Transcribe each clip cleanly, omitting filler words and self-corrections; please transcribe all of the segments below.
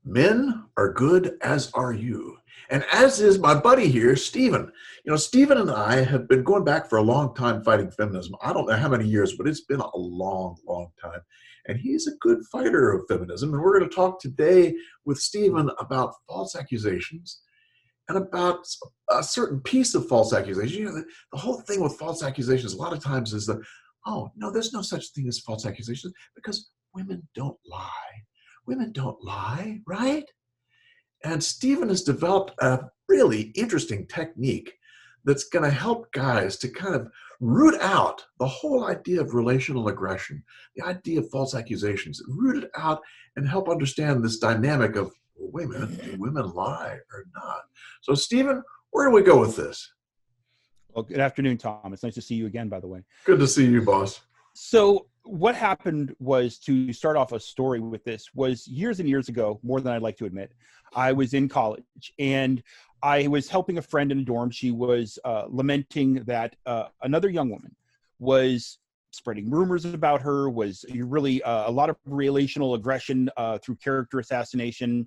Men are good, as are you. And as is my buddy here, Stephen. Stephen and I have been going back for a long time fighting feminism. I don't know how many years, but it's been a long, long time. And he's a good fighter of feminism. And we're going to talk today with Stephen about false accusations and about a certain piece of false accusation. The whole thing with false accusations a lot of times is that, oh, no, there's no such thing as false accusations because women don't lie. Women don't lie, right? And Stephen has developed a really interesting technique that's going to help guys to kind of root out the whole idea of relational aggression, the idea of false accusations, root it out and help understand this dynamic of, well, wait a minute, do women lie or not? So Stephen, where do we go with this? Well, good afternoon, Tom. It's nice to see you again, by the way. Good to see you, boss. So what happened was, to start off a story with this, was years and years ago, more than I'd like to admit, I was in college and I was helping a friend in a dorm. She was lamenting that another young woman was spreading rumors about her, was really a lot of relational aggression through character assassination.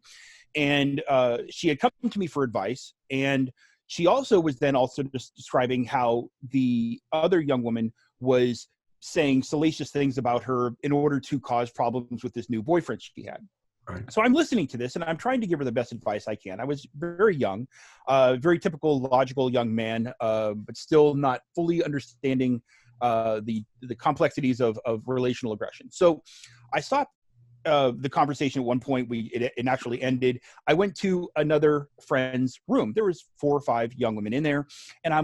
And she had come to me for advice. And she also was then also just describing how the other young woman was saying salacious things about her in order to cause problems with this new boyfriend she had. Right. So I'm listening to this and I'm trying to give her the best advice I can. I was very young, very typical logical young man, but still not fully understanding the complexities of relational aggression. So I stopped the conversation at one point. It naturally ended. I went to another friend's room. There was 4 or 5 young women in there, and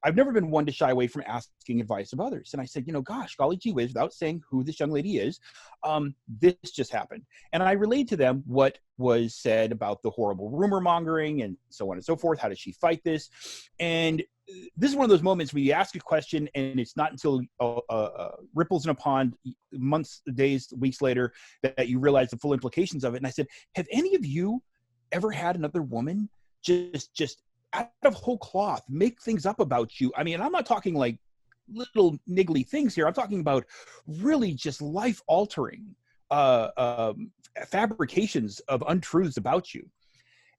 I've never been one to shy away from asking advice of others. And I said, gosh, golly gee whiz, without saying who this young lady is, this just happened. And I relayed to them what was said about the horrible rumor mongering and so on and so forth. How did she fight this? And this is one of those moments where you ask a question and it's not until ripples in a pond, months, days, weeks later, that you realize the full implications of it. And I said, have any of you ever had another woman just out of whole cloth make things up about you? I mean, I'm not talking like little niggly things here. I'm talking about really just life-altering fabrications of untruths about you.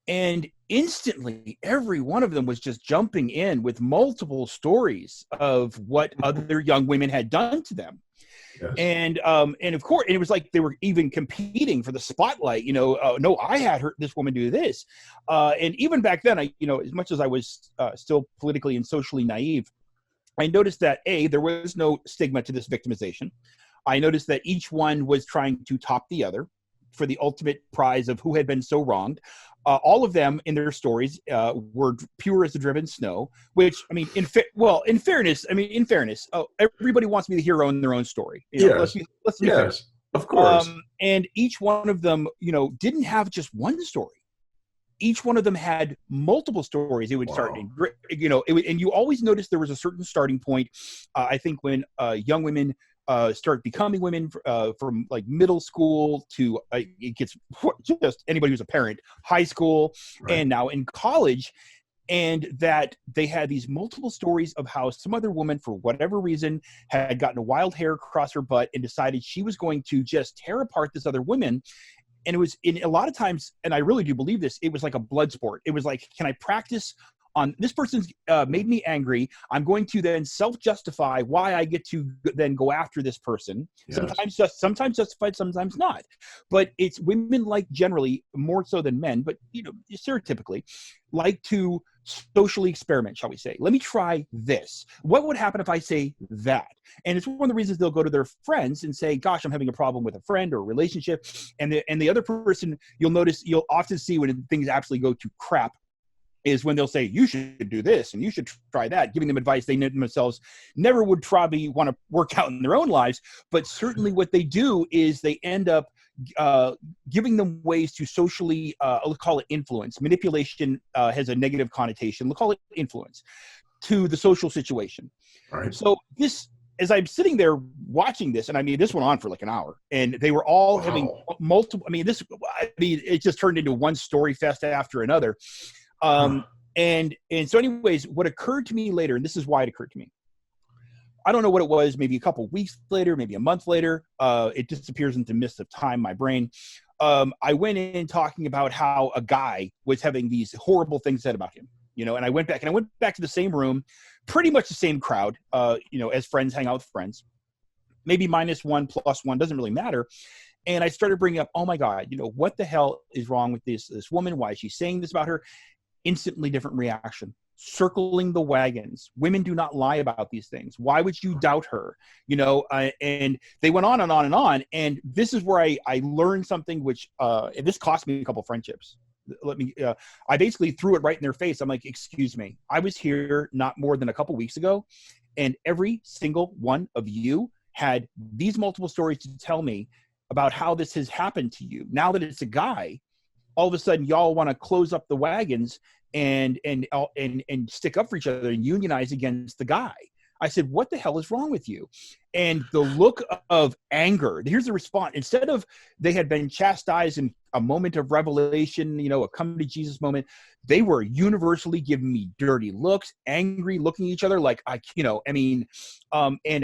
And instantly, every one of them was just jumping in with multiple stories of what other young women had done to them. Yes. And of course, it was like they were even competing for the spotlight. No, I had this woman do this. And even back then, as much as I was still politically and socially naive, I noticed that there was no stigma to this victimization. I noticed that each one was trying to top the other for the ultimate prize of who had been so wronged. All of them in their stories were pure as the driven snow, which, I mean, in fairness, everybody wants to be the hero in their own story. Yes. Let's be fair. Of course. And each one of them, didn't have just one story. Each one of them had multiple stories. It would start, and you always notice there was a certain starting point. I think when young women start becoming women from like middle school to it gets just anybody who's a parent, high school, right, and now in college, and that they had these multiple stories of how some other woman, for whatever reason, had gotten a wild hair across her butt and decided she was going to just tear apart this other woman. And it was, in a lot of times, and I really do believe this, it was like a blood sport. It was like, can I practice on this person's made me angry? I'm going to then self-justify why I get to then go after this person. Yes. Sometimes justified, sometimes not. But it's women, like, generally more so than men, but stereotypically like to socially experiment, shall we say. Let me try this. What would happen if I say that? And it's one of the reasons they'll go to their friends and say, gosh, I'm having a problem with a friend or a relationship. And the other person, you'll often see when things absolutely go to crap, is when they'll say, you should do this and you should try that, giving them advice they themselves never would probably want to work out in their own lives. But certainly what they do is they end up giving them ways to socially, let's call it influence. Manipulation has a negative connotation. We'll call it influence to the social situation. Right. So this, as I'm sitting there watching this, and I mean, this went on for like an hour, and they were all having multiple, it just turned into one story fest after another. And so anyways, what occurred to me later, and this is why it occurred to me, I don't know what it was, maybe a couple weeks later, maybe a month later, it disappears into the mist of time, my brain. I went in talking about how a guy was having these horrible things said about him, and I went back to the same room, pretty much the same crowd, as friends hang out with friends, maybe -1, +1, doesn't really matter. And I started bringing up, oh my God, what the hell is wrong with this woman? Why is she saying this about her? Instantly different reaction. Circling the wagons. Women do not lie about these things. Why would you doubt her? And they went on and on and on. And this is where I learned something, which and this cost me a couple friendships. I basically threw it right in their face. I'm like, excuse me, I was here not more than a couple weeks ago, and every single one of you had these multiple stories to tell me about how this has happened to you. Now that it's a guy, all of a sudden y'all want to close up the wagons and stick up for each other and unionize against the guy. I said, what the hell is wrong with you? And the look of anger, here's the response. Instead of they had been chastised in a moment of revelation, a come to Jesus moment, they were universally giving me dirty looks, angry, looking at each other like, and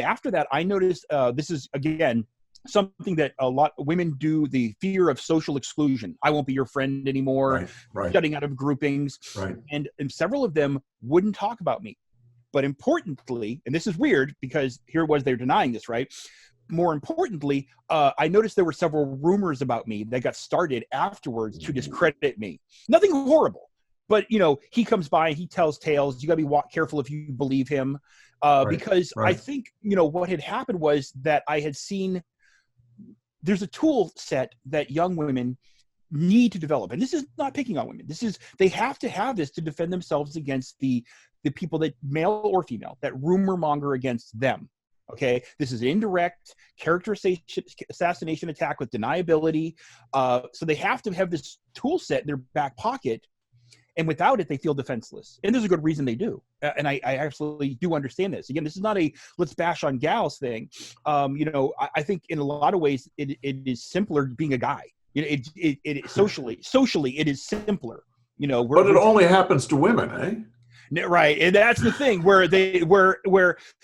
after that, I noticed this is, again, something that a lot of women do, the fear of social exclusion. I won't be your friend anymore, right. Shutting out of groupings. Right. And several of them wouldn't talk about me. But importantly, and this is weird because here it was, they're denying this, right? More importantly, I noticed there were several rumors about me that got started afterwards to discredit me. Nothing horrible, but he comes by and he tells tales. You got to be careful if you believe him, because I think what had happened was that I had seen there's a tool set that young women need to develop. And this is not picking on women. They have to have this to defend themselves against the people that, male or female, that rumor monger against them. Okay. This is an indirect character assassination attack with deniability. So they have to have this tool set in their back pocket. And without it, they feel defenseless. And there's a good reason they do. And I absolutely do understand this. Again, this is not a let's bash on gals thing. I think in a lot of ways, it is simpler being a guy. Socially, it is simpler. But it only happens to women, eh? Right. And that's the thing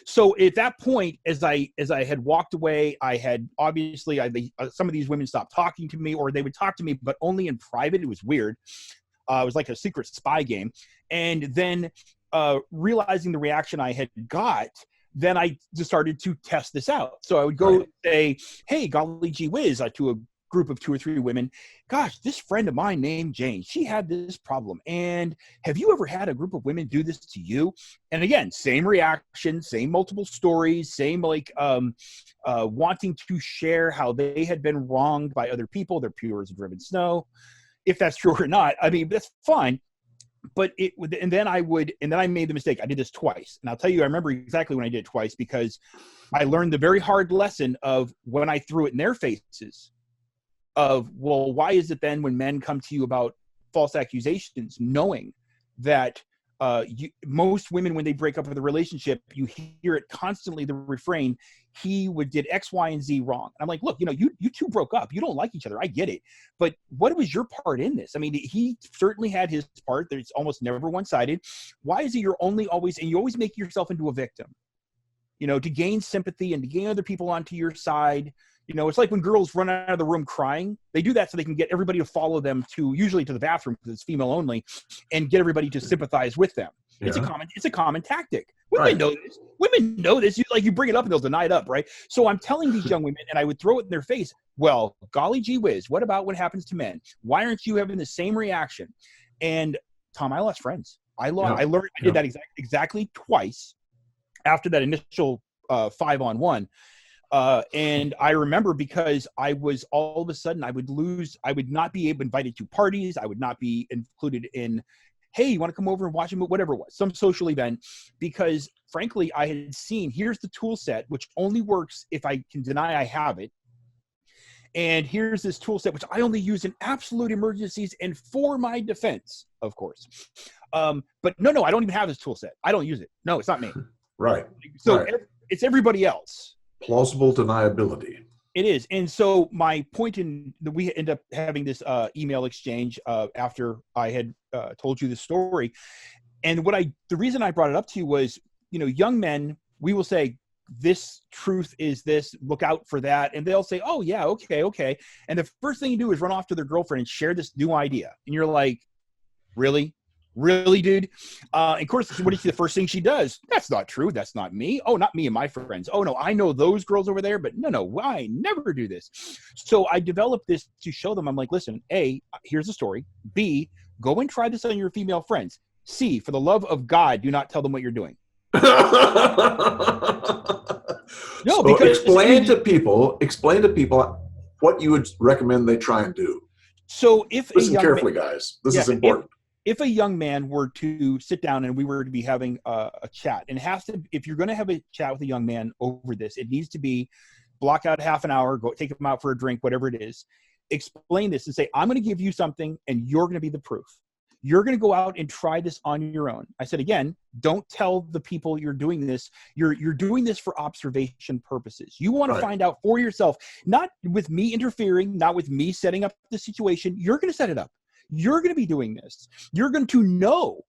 so at that point, as I had walked away, I had obviously, some of these women stopped talking to me, or they would talk to me, but only in private. It was weird. It was like a secret spy game. And then realizing the reaction I had got, then I just started to test this out. So I would go say, hey, golly gee whiz, to a group of 2 or 3 women, gosh, this friend of mine named Jane, she had this problem. And have you ever had a group of women do this to you? And again, same reaction, same multiple stories, same wanting to share how they had been wronged by other people. They're pure as driven snow. If that's true or not, that's fine. But then I made the mistake. I did this twice. And I'll tell you, I remember exactly when I did it twice, because I learned the very hard lesson of when I threw it in their faces of, well, why is it then when men come to you about false accusations, knowing that most women, when they break up with a relationship, you hear it constantly, the refrain, he did X, Y, and Z wrong. I'm like, look, you two broke up. You don't like each other. I get it. But what was your part in this? He certainly had his part. It's almost never one-sided. Why is it you're only always, and you always make yourself into a victim, to gain sympathy and to gain other people onto your side? It's like when girls run out of the room crying. They do that so they can get everybody to follow them usually to the bathroom, because it's female only, and get everybody to sympathize with them. Yeah. It's a common tactic. Women know this. Women know this. You bring it up and they'll deny it up, right? So I'm telling these young women, and I would throw it in their face. Well, golly gee whiz, what about what happens to men? Why aren't you having the same reaction? And Tom, I lost friends. I did that exactly twice after that initial 5-on-1. And I remember, because I was all of a sudden, I would not be invited to parties. I would not be included in, hey, you want to come over and watch a movie, whatever it was, some social event, because frankly, I had seen, here's the tool set, which only works if I can deny I have it. And here's this tool set, which I only use in absolute emergencies and for my defense, of course. But no, I don't even have this tool set. I don't use it. No, it's not me. Right. So it's everybody else. Plausible deniability. It is. And so my point we end up having this email exchange after I had told you the story. And the reason I brought it up to you was, young men, we will say, this truth is this, look out for that. And they'll say, oh yeah, okay. And the first thing you do is run off to their girlfriend and share this new idea. And you're like, really, dude? And of course, what is the first thing she does? That's not true. That's not me. Oh, not me and my friends. Oh no, I know those girls over there, but no, I never do this. So I developed this to show them. I'm like, listen, A, here's the story. B, go and try this on your female friends. C, for the love of God, do not tell them what you're doing. No, so because explain to people what you would recommend they try and do. So if listen carefully, guys, this is important. If a young man were to sit down and we were to be having a chat, and if you're going to have a chat with a young man over this, it needs to be block out half an hour, go take him out for a drink, whatever it is. Explain this and say, I'm going to give you something and you're going to be the proof. You're going to go out and try this on your own. I said, again, don't tell the people you're doing this. You're doing this for observation purposes. You want to find out for yourself, not with me interfering, not with me setting up the situation. You're going to set it up. You're going to be doing this. You're going to know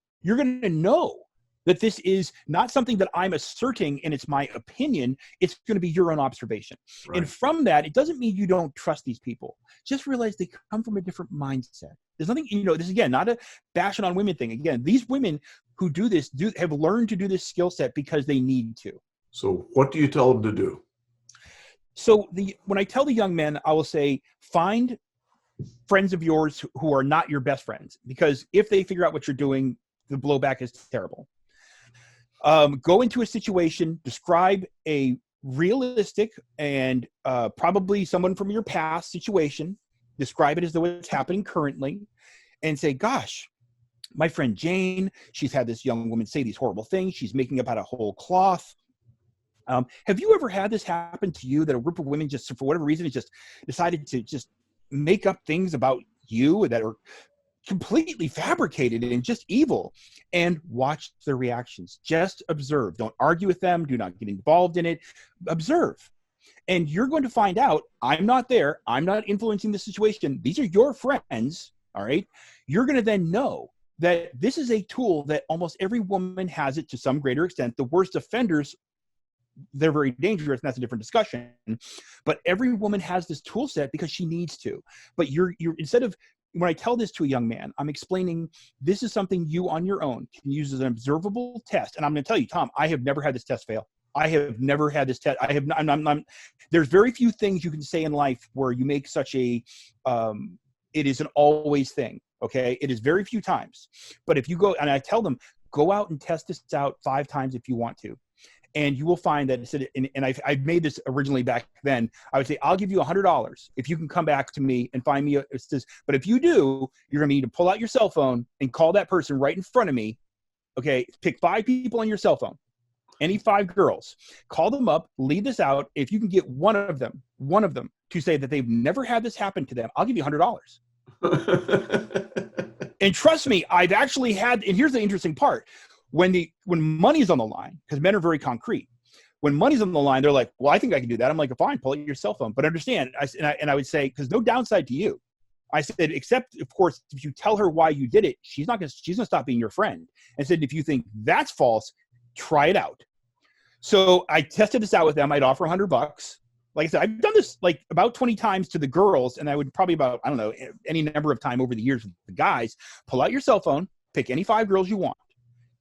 that this is not something that I'm asserting and it's my opinion. It's going to be your own observation. Right. And from that, it doesn't mean you don't trust these people. Just realize they come from a different mindset. There's nothing, this is, again, not a bashing on women thing. Again, these women who do this have learned to do this skill set because they need to. So what do you tell them to do? So when I tell the young men, I will say, find friends of yours who are not your best friends, because if they figure out what you're doing, the blowback is terrible. Go into a situation, describe a realistic and probably someone from your past situation, describe it as though it's happening currently, and say, gosh, my friend Jane, she's had this young woman say these horrible things. She's making up out of whole cloth. Have you ever had this happen to you, that a group of women just, for whatever reason, just decided to just make up things about you that are completely fabricated and just evil? And watch their reactions. Just observe. Don't argue with them. Do not get involved in it. Observe. And you're going to find out, I'm not there. I'm not influencing the situation. These are your friends. All right. You're going to then know that this is a tool that almost every woman has it to some greater extent. The worst offenders, they're very dangerous, and that's a different discussion. But every woman has this tool set because she needs to. But you're instead of, when I tell this to a young man, I'm explaining this is something you on your own can use as an observable test. And I'm going to tell you, Tom, I have never had this test fail. I have never had this test. There's very few things you can say in life where you make such a, it is an always thing. Okay. It is very few times. But if you go, and I tell them, go out and test this out 5 times if you want to. And you will find that, and I made this originally back then, I would say, I'll give you $100 if you can come back to me and find me. But if you do, you're going to need to pull out your cell phone and call that person right in front of me. Okay. Pick 5 people on your cell phone, any 5 girls, call them up, lead this out. If you can get one of them to say that they've never had this happen to them, I'll give you $100. And trust me, I've actually had, and here's the interesting part. When money's on the line, because men are very concrete, when money's on the line, they're like, well, I think I can do that. I'm like, fine, pull out your cell phone. But understand, I would say, because no downside to you. I said, except, of course, if you tell her why you did it, she's going to stop being your friend. I said, if you think that's false, try it out. So I tested this out with them. I'd offer $100. Like I said, I've done this like about 20 times to the girls, and I would probably about, I don't know, any number of time over the years with the guys. Pull out your cell phone, pick any 5 girls you want.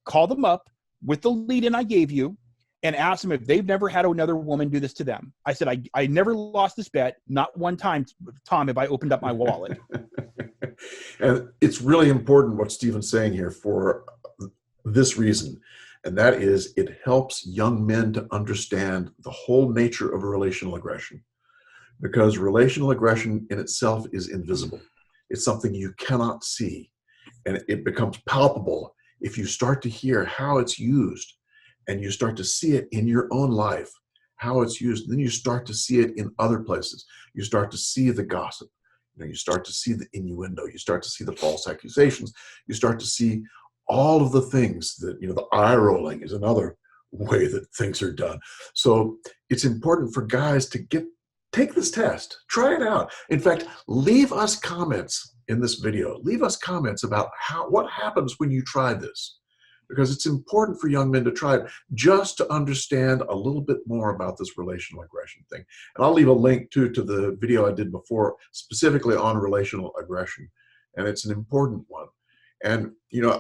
Call them up with the lead-in I gave you and ask them if they've never had another woman do this to them. I said, I never lost this bet. Not one time, Tom, have I opened up my wallet. And it's really important what Stephen's saying here for this reason. And that is, it helps young men to understand the whole nature of relational aggression. Because relational aggression in itself is invisible. It's something you cannot see. And it becomes palpable if you start to hear how it's used, and you start to see it in your own life, how it's used, then you start to see it in other places. You start to see the gossip. You start to see the innuendo. You start to see the false accusations. You start to see all of the things that, the eye rolling is another way that things are done. So it's important for guys to take this test, try it out. In fact, leave us comments in this video. Leave us comments about what happens when you try this. because it's important for young men to try it just to understand a little bit more about this relational aggression thing. And I'll leave a link too to the video I did before, specifically on relational aggression. And it's an important one. And,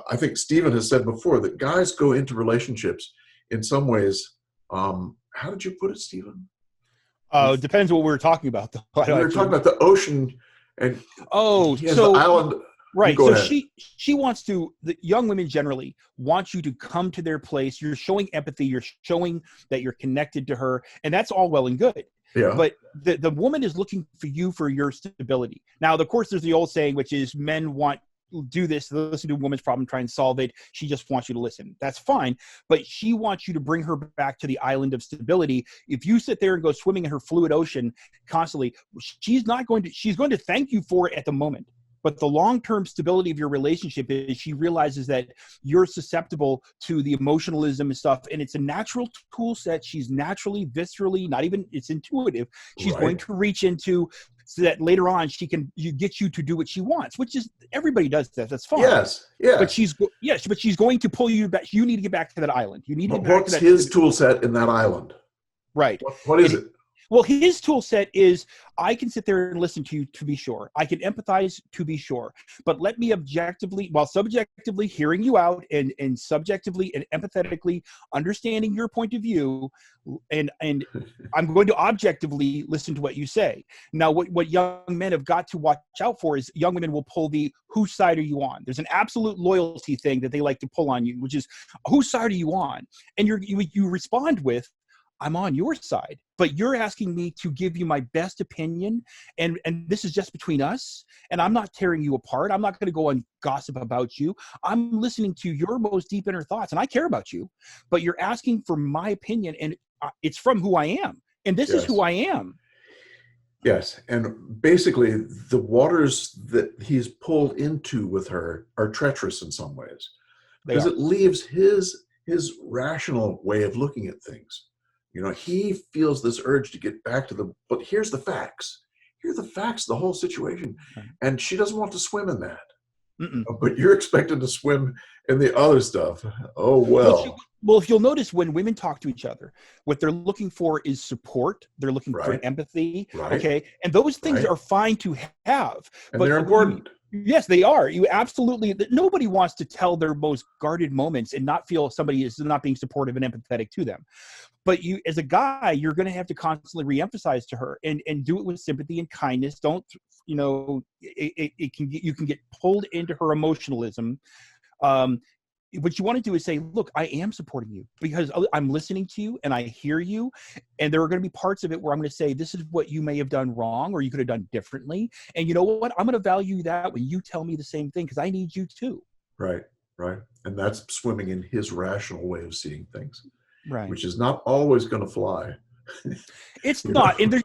I think Stephen has said before that guys go into relationships in some ways. How did you put it, Stephen? It depends what we were talking about, though. We were talking about the ocean, and he has the island. Right. So ahead. she wants to, the young women generally want you to come to their place. You're showing empathy. You're showing that you're connected to her. And that's all well and good. Yeah. But the woman is looking for you for your stability. Now, of course, there's the old saying, which is men do this, listen to a woman's problem, try and solve it. She just wants you to listen. That's fine. But she wants you to bring her back to the island of stability. If you sit there and go swimming in her fluid ocean constantly, she's going to thank you for it at the moment. But the long-term stability of your relationship is she realizes that you're susceptible to the emotionalism and stuff, and it's a natural tool set. She's naturally, viscerally, it's intuitive. She's going to reach into so that later on she can get you to do what she wants, which is everybody does that. That's fine. Yes, yeah. But she's going to pull you back. You need to get back to that island. You need to get back to that. What's his tool set in that island? Right. What is it? Well, his tool set is, I can sit there and listen to you, to be sure. I can empathize, to be sure. But let me while subjectively hearing you out and subjectively and empathetically understanding your point of view, and I'm going to objectively listen to what you say. Now, what young men have got to watch out for is young women will pull the, whose side are you on? There's an absolute loyalty thing that they like to pull on you, which is, whose side are you on? And you respond with, I'm on your side, but you're asking me to give you my best opinion, and this is just between us, and I'm not tearing you apart. I'm not going to go and gossip about you. I'm listening to your most deep inner thoughts, and I care about you, but you're asking for my opinion, and it's from who I am, and this is who I am. Yes, and basically the waters that he's pulled into with her are treacherous in some ways, because it leaves his rational way of looking at things. He feels this urge to get back to but here's the facts. Here are the facts, the whole situation. And she doesn't want to swim in that. But you're expected to swim in the other stuff. Oh, well. Well, if you'll notice, when women talk to each other, what they're looking for is support. They're looking for empathy. Okay. And those things are fine to have. And they're important. Yes, they are. You absolutely, nobody wants to tell their most guarded moments and not feel somebody is not being supportive and empathetic to them. But you, as a guy, you're going to have to constantly reemphasize to her and do it with sympathy and kindness. Don't, you can get pulled into her emotionalism. What you want to do is say, look, I am supporting you because I'm listening to you and I hear you. And there are going to be parts of it where I'm going to say, this is what you may have done wrong, or you could have done differently. And you know what? I'm going to value that when you tell me the same thing, because I need you too. Right. And that's swimming in his rational way of seeing things. Right. Which is not always going to fly. It's not. And the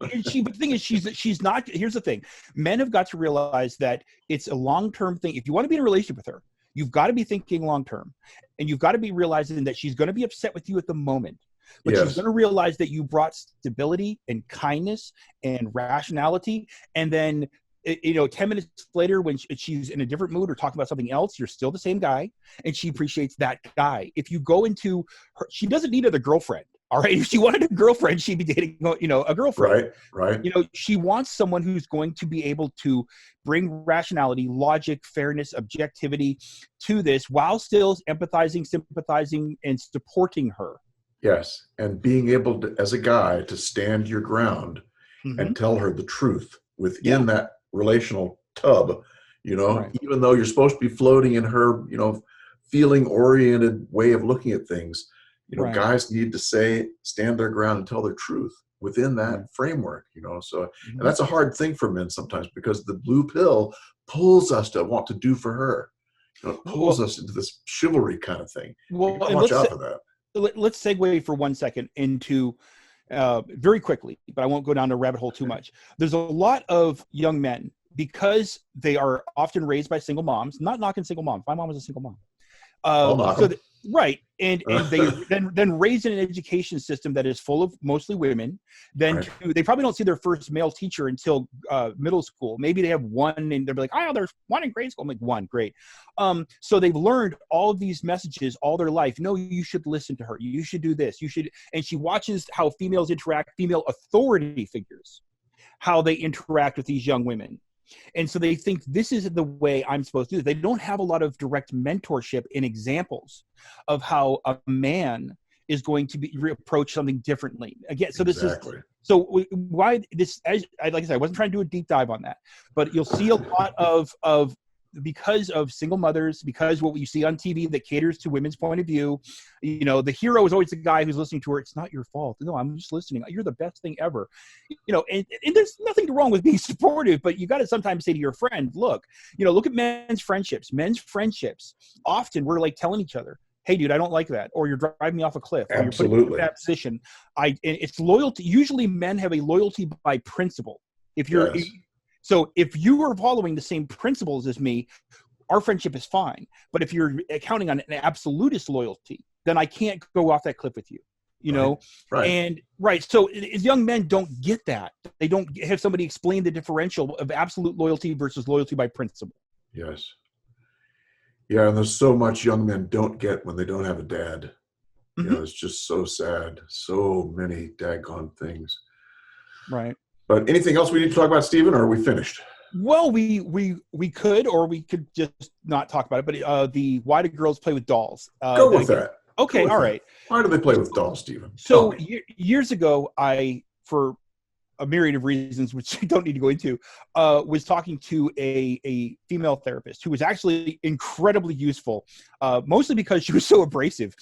thing is, she's not. Here's the thing. Men have got to realize that it's a long-term thing. If you want to be in a relationship with her, you've got to be thinking long-term, and you've got to be realizing that she's going to be upset with you at the moment, but she's going to realize that you brought stability and kindness and rationality. And then, 10 minutes later, when she's in a different mood or talking about something else, you're still the same guy, and she appreciates that guy. If you go into her, she doesn't need another girlfriend. All right. If she wanted a girlfriend, she'd be dating, a girlfriend. Right. She wants someone who's going to be able to bring rationality, logic, fairness, objectivity to this while still empathizing, sympathizing, and supporting her. Yes. And being able to, as a guy, to stand your ground and tell her the truth within that relational tub, even though you're supposed to be floating in her, feeling oriented way of looking at things. Guys need to stand their ground and tell their truth within that framework, so, and that's a hard thing for men sometimes, because the blue pill pulls us to want to do for her, pulls us into this chivalry kind of thing. Watch out for that. Let's segue for 1 second into, very quickly, but I won't go down the rabbit hole too much. There's a lot of young men, because they are often raised by single moms, not knocking single moms. My mom was a single mom. Right. And they then raised in an education system that is full of mostly women. Then Right. they probably don't see their first male teacher until middle school. Maybe they have one and they're like, oh, there's one in grade school. I'm like, one, great. So they've learned all of these messages all their life. No, you should listen to her. You should do this. You should. And she watches how females interact, female authority figures, how they interact with these young women. And so they think this is the way I'm supposed to do it. They don't have a lot of direct mentorship in examples of how a man is going to approach something differently. Again, so Exactly. why this, like I said, I wasn't trying to do a deep dive on that, but you'll see a lot of because of single mothers, because what you see on TV that caters to women's point of view, the hero is always the guy who's listening to her. It's not your fault. No, I'm just listening. You're the best thing ever. And there's nothing wrong with being supportive, but you got to sometimes say to your friend, look at men's friendships. Men's friendships, often we're like telling each other, hey, dude, I don't like that. Or you're driving me off a cliff. Or Absolutely. You're putting me in that position. It's loyalty. Usually men have a loyalty by principle. So if you are following the same principles as me, our friendship is fine. But if you're counting on an absolutist loyalty, then I can't go off that cliff with you, Right. And so young men don't get that. They don't have somebody explain the differential of absolute loyalty versus loyalty by principle. Yes. Yeah, and there's so much young men don't get when they don't have a dad. Mm-hmm. It's just so sad. So many daggone things. Right. But anything else we need to talk about, Stephen, or are we finished? Well, we could, or we could just not talk about it. But the why do girls play with dolls? Go with that. Okay, all right. Why do they play with dolls, Stephen? So years ago, for a myriad of reasons, which I don't need to go into, was talking to a female therapist who was actually incredibly useful, mostly because she was so abrasive.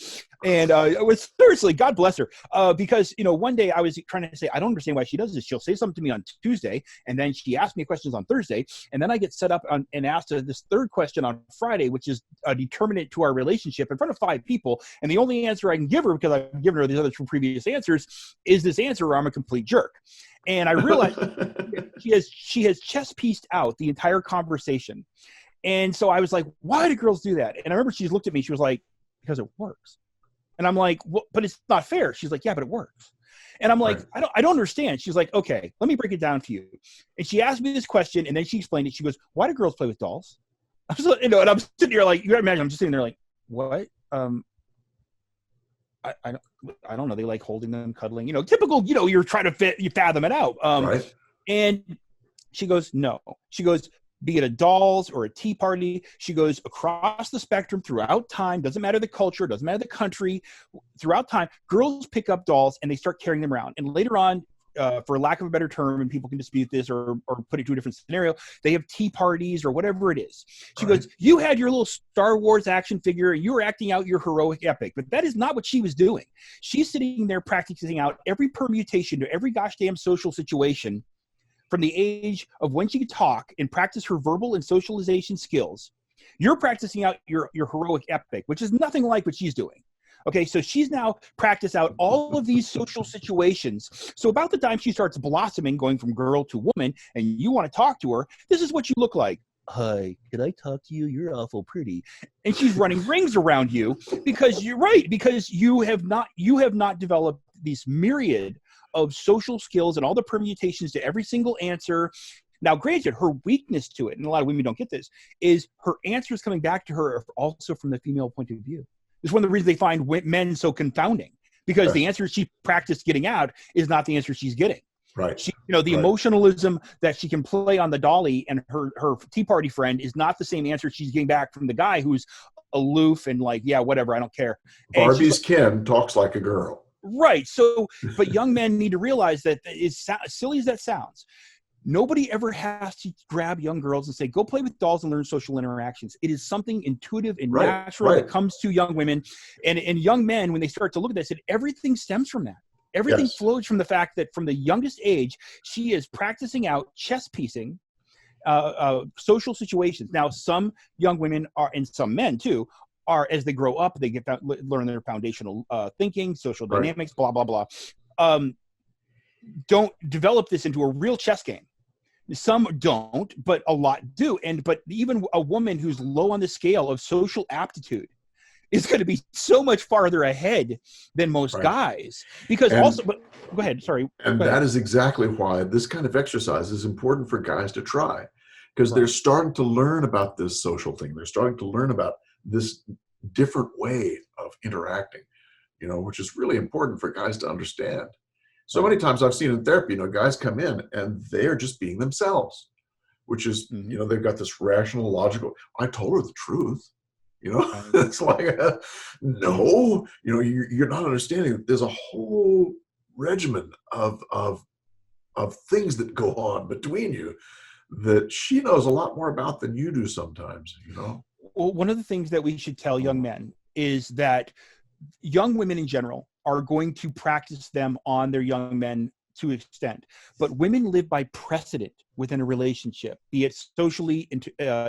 And it was seriously, God bless her, because, one day I was trying to say, I don't understand why she does this. She'll say something to me on Tuesday, and then she asks me questions on Thursday, and then I get set up and asked this third question on Friday, which is a determinant to our relationship in front of 5 people. And the only answer I can give her, because I've given her these other 2 previous answers, is this answer or I'm a complete jerk. And I realized she has chess pieced out the entire conversation. And so I was like, why do girls do that? And I remember she looked at me. She was like, because it works. And I'm like, well, but it's not fair. She's like, yeah, but it works. And I'm like, right. I don't understand. She's like, okay, let me break it down for you. And she asked me this question, and then she explained it. She goes, why do girls play with dolls? And I'm sitting here like, you gotta imagine, I'm just sitting there like, what? I don't know. They like holding them, cuddling, typical, you're trying to fathom it out. Right. And she goes, no. She goes, be it a dolls or a tea party. She goes across the spectrum throughout time. Doesn't matter the culture, doesn't matter the country. Throughout time, girls pick up dolls and they start carrying them around. And later on, for lack of a better term, and people can dispute this or put it to a different scenario, they have tea parties or whatever it is. She goes, you had your little Star Wars action figure, and you were acting out your heroic epic, but that is not what she was doing. She's sitting there practicing out every permutation to every gosh damn social situation from the age of when she could talk and practice her verbal and socialization skills. You're practicing out your heroic epic, which is nothing like what she's doing. Okay, so she's now practiced out all of these social situations. So about the time she starts blossoming, going from girl to woman, and you want to talk to her, this is what you look like. Hi, can I talk to you? You're awful pretty. And she's running rings around you because you're right, because you have not developed this myriad of social skills and all the permutations to every single answer. Now, granted, her weakness to it, and a lot of women don't get this, is her answers coming back to her are also from the female point of view. It's one of the reasons they find men so confounding, because the answer she practiced getting out is not the answer she's getting. Right. She, the emotionalism that she can play on the dolly and her tea party friend is not the same answer she's getting back from the guy who's aloof and like, yeah, whatever, I don't care. Barbie's Ken talks like a girl. Right. So, but young men need to realize that, as silly as that sounds, nobody ever has to grab young girls and say, go play with dolls and learn social interactions. It is something intuitive and natural that comes to young women. And young men, when they start to look at that, said everything stems from that. Everything flows from the fact that from the youngest age, she is practicing out chess piecing social situations. Now, some young women are, and some men too, are, as they grow up, they learn their foundational thinking, social dynamics, blah, blah, blah. Don't develop this into a real chess game. Some don't, but a lot do. But even a woman who's low on the scale of social aptitude is going to be so much farther ahead than most Right. guys. Because And also, but go ahead. Sorry. and Go ahead. that is exactly why this kind of exercise is important for guys to try, because they're Right. starting to learn about this social thing. They're starting to learn about this different way of interacting, which is really important for guys to understand. So Right. many times I've seen in therapy, guys come in and they're just being themselves, which is, Mm-hmm. they've got this rational, logical, I told her the truth. Right. It's like, no, you're not understanding that there's a whole regimen of things that go on between you that she knows a lot more about than you do sometimes. Well, one of the things that we should tell young men is that young women in general are going to practice them on their young men to an extent, but women live by precedent within a relationship, be it socially,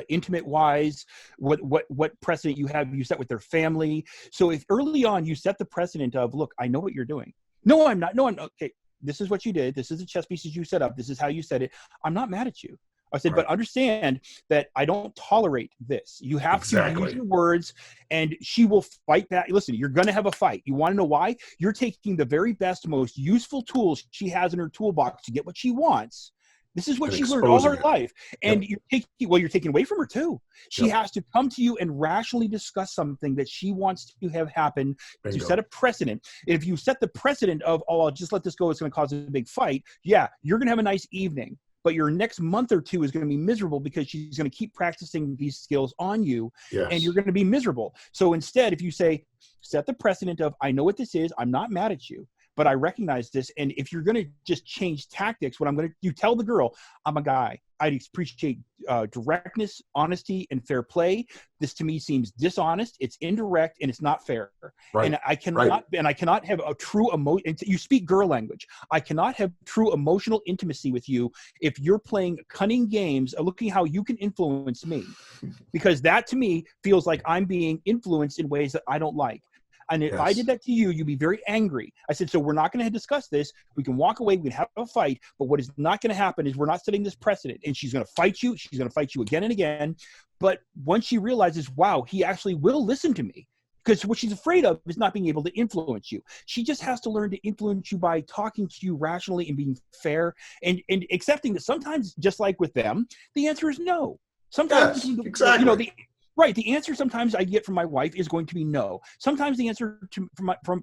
intimate wise, what precedent you set with their family. So if early on you set the precedent of, look, I know what you're doing. No, I'm not. No, I'm not. Okay. This is what you did. This is the chess pieces you set up. This is how you said it. I'm not mad at you. I said, Right. but understand that I don't tolerate this. You have to use your words, and she will fight back. Listen, you're going to have a fight. You want to know why? You're taking the very best, most useful tools she has in her toolbox to get what she wants. This is what she learned all her life. And you're taking away from her too. She has to come to you and rationally discuss something that she wants to have happen to set a precedent. If you set the precedent of, oh, I'll just let this go, it's going to cause a big fight. Yeah, you're going to have a nice evening. But your next month or two is going to be miserable because she's going to keep practicing these skills on you, and you're going to be miserable. So instead, if you set the precedent of, I know what this is, I'm not mad at you, but I recognize this. And if you're going to just change tactics, you tell the girl, I'm a guy. I appreciate directness, honesty, and fair play. This to me seems dishonest. It's indirect and it's not fair. Right. And I cannot have a true emotion. You speak girl language. I cannot have true emotional intimacy with you if you're playing cunning games, looking how you can influence me, because that to me feels like I'm being influenced in ways that I don't like. And if I did that to you, you'd be very angry. I said, so we're not going to discuss this. We can walk away. We can have a fight. But what is not going to happen is we're not setting this precedent. And she's going to fight you. She's going to fight you again and again. But once she realizes, wow, he actually will listen to me, because what she's afraid of is not being able to influence you. She just has to learn to influence you by talking to you rationally and being fair and accepting that sometimes, just like with them, the answer is no. Sometimes, exactly. The answer sometimes I get from my wife is going to be no. Sometimes the answer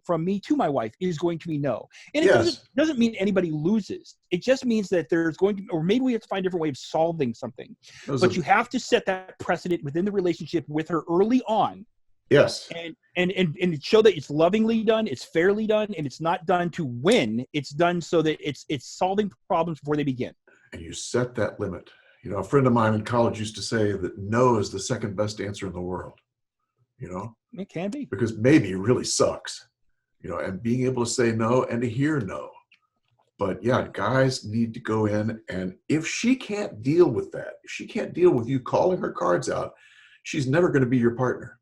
from me to my wife is going to be no. And it doesn't mean anybody loses. It just means that there's going to, or maybe we have to find a different way of solving something. But you have to set that precedent within the relationship with her early on. Yes. And show that it's lovingly done, it's fairly done, and it's not done to win. It's done so that it's solving problems before they begin. And you set that limit. A friend of mine in college used to say that no is the second best answer in the world. It can be. Because maybe really sucks, and being able to say no and to hear no. But guys need to go in, and if she can't deal with that, if she can't deal with you calling her cards out, she's never going to be your partner.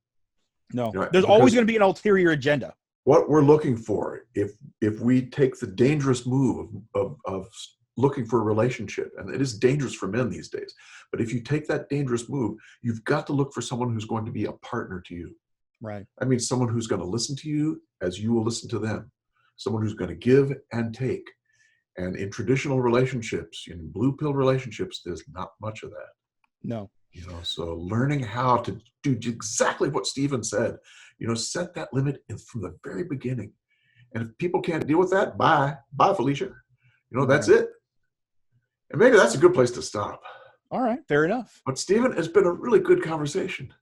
No, there's always going to be an ulterior agenda. What we're looking for, if we take the dangerous move of looking for a relationship, and it is dangerous for men these days, but if you take that dangerous move, you've got to look for someone who's going to be a partner to you. Right. I mean, someone who's going to listen to you as you will listen to them, someone who's going to give and take. And in traditional relationships, in blue pill relationships, there's not much of that. No. So learning how to do exactly what Stephen said, set that limit from the very beginning. And if people can't deal with that, bye, Felicia. That's it. And maybe that's a good place to stop. All right, fair enough. But Stephen, it's been a really good conversation.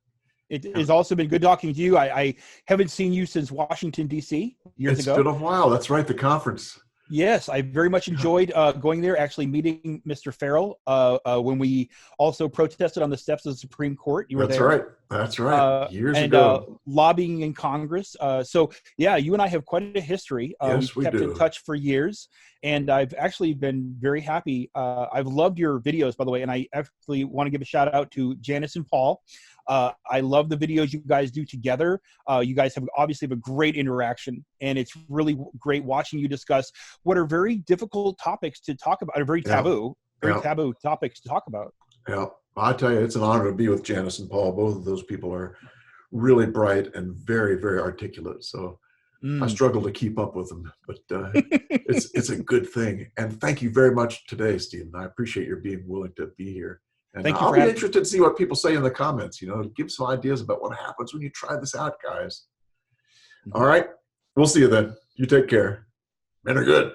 It has also been good talking to you. I haven't seen you since Washington, D.C. years ago. It's been a while. That's right, the conference. Yes, I very much enjoyed going there, actually meeting Mr. Farrell when we also protested on the steps of the Supreme Court. You were there. That's right. Years ago. And lobbying in Congress. So, you and I have quite a history. Yes, we kept do. in touch for years, and I've actually been very happy. I've loved your videos, by the way, and I actually want to give a shout out to Janice and Paul. I love the videos you guys do together. You guys obviously have a great interaction, and it's really great watching you discuss what are very difficult topics to talk about, are very taboo topics to talk about. Yeah, I tell you, it's an honor to be with Janice and Paul. Both of those people are really bright and very, very articulate. So I Mm. struggle to keep up with them, but it's a good thing. And thank you very much today, Stephen. I appreciate your being willing to be here. And Thank you I'll for be having me. interested to see what people say in the comments. Give some ideas about what happens when you try this out, guys. All right. We'll see you then. You take care. Men are good.